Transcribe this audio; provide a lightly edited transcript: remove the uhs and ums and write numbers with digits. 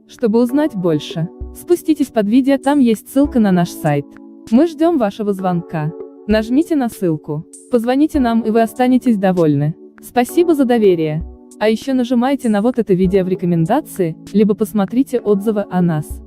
Чтобы узнать больше, спуститесь под видео, там есть ссылка на наш сайт. Мы ждем вашего звонка. Нажмите на ссылку, позвоните нам, и вы останетесь довольны. Спасибо за доверие. А еще нажимайте на вот это видео в рекомендации, либо посмотрите отзывы о нас.